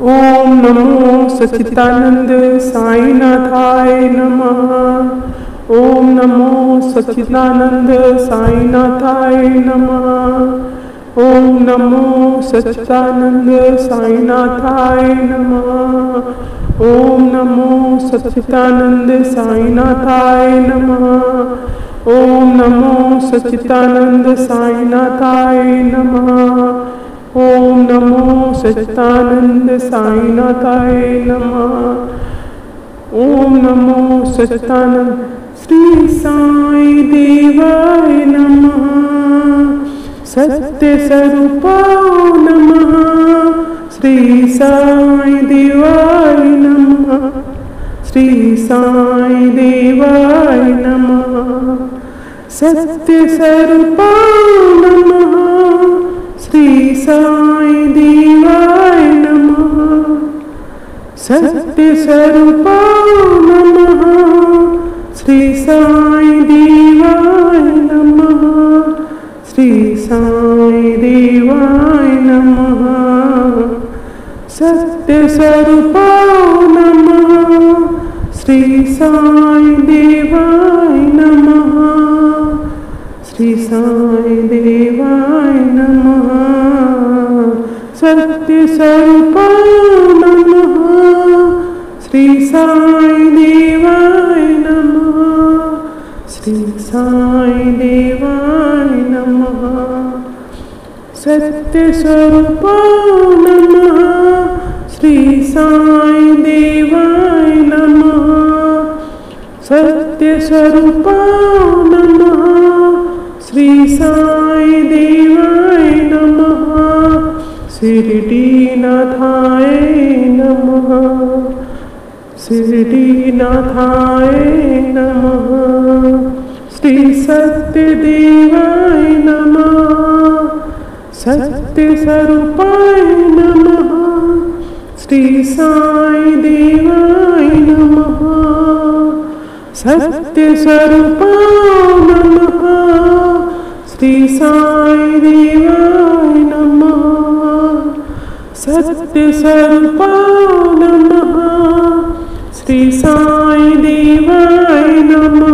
ओम नमो सच्चिदानंद साईनाथाय नमः। ओम नमो सच्चिदानंद साईनाथाय नमः। ओम नमो सच्चिदानंद साईनाथाय नमः। ओम नमो सच्चिदानंद साईनाथाय नमः। ओम नमो सच्चिदानंद साईनाथाय नमः। ओम नमो सच्चिदानंद साईनाथाय नमः। ओम नमो सच्चिदानंद श्री साई देवाय नमः। सत्य स्वरूपाय नमः। श्री साई देवाय नमः। श्री साई देवाय नमः। सत्य स्वरूपाय नमः। श्री साई देवाय नमः। सत्य स्वरूपाय नमः। श्री साई देवाय नमः। श्री साई देवाय नमः। सत्य स्वरूपाय नमः। श्री साई देवाय नमः। श्री साई देवाय नमः। सत्य स्वरूपाय नमः। श्री साई देवाय नमः। श्री साई देवाय नमः। सत्य स्वरूपाय नमः। श्री साई देवाय नमः। सत्य स्वरूपाय नमः। श्री साई देवाय नमः। शिरडीनाथाय नमः। शिरडीनाथाय नमः। श्री सत्यदेवाय नमः। सत्य स्वरूपाय नमः। श्री साई देवाय नमः। सत्य स्वरूपाय नमः। श्री साई देवाय नमः। सत्य स्वरूपाय नमः। श्री साई देवाय नमः।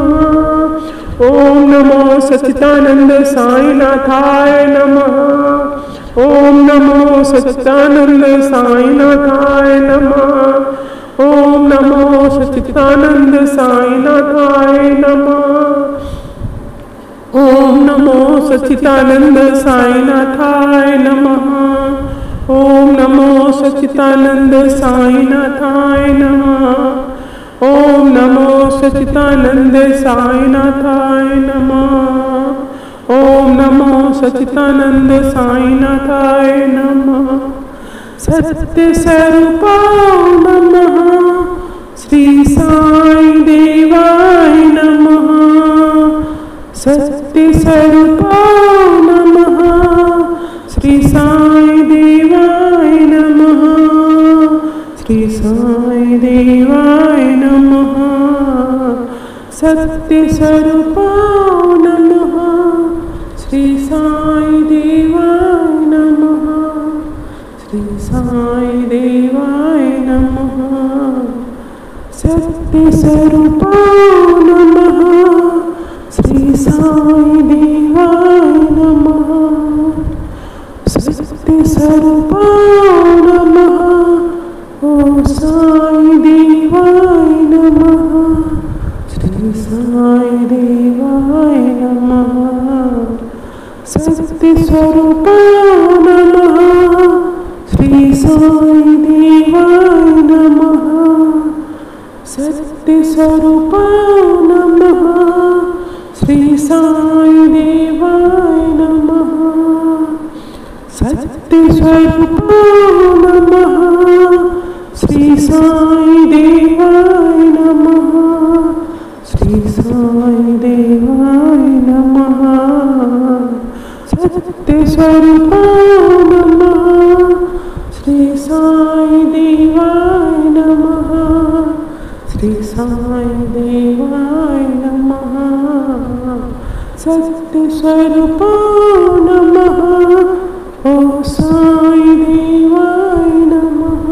ओम नमो सच्चिदानंद साईनाथाय नमः। ओम नमो सच्चिदानंद साईनाथाय नमः। ओम नमो सच्चिदानंद साईनाथाय नमः। ओम नमो सच्चिदानंद साईनाथाय नमः। ओम नमो सच्चिदानंद साईनाथाय नमः। ओम नमो सच्चिदानंद साईनाथाय नमः। ओम नमो सच्चिदानंद साईनाथाय नमः। सत्य स्वरूपाय नमः। श्री साई देवाय नमः। सत्य स्वरूपाय नमः। श्री साई देवाय नमः। श्री साई देवाय नमः। सत्य स्वरूपाय नमः। श्री साई देवाय नमः। श्री साई देवाय नमः। सत्य स्वरूपाय नमः। श्री साई देवाय नमः। सत्य स्वरूपाय नमः। ओ साई देवाय नमः। श्री साई देवाय नमः। सत्य स्वरूपाय नमः। श्री साई देवाय नमः। सत्य स्वरूपाय नमः। श्री साई देवाय नमः। सत्य स्वरूपाय नमः। श्री साई देवाय नमः। श्री साई देवाय नमः। सत्य स्वरूपाय नमः। श्री साई देवाय नमः। श्री साई देवाय नमः। सत्य स्वरूपाय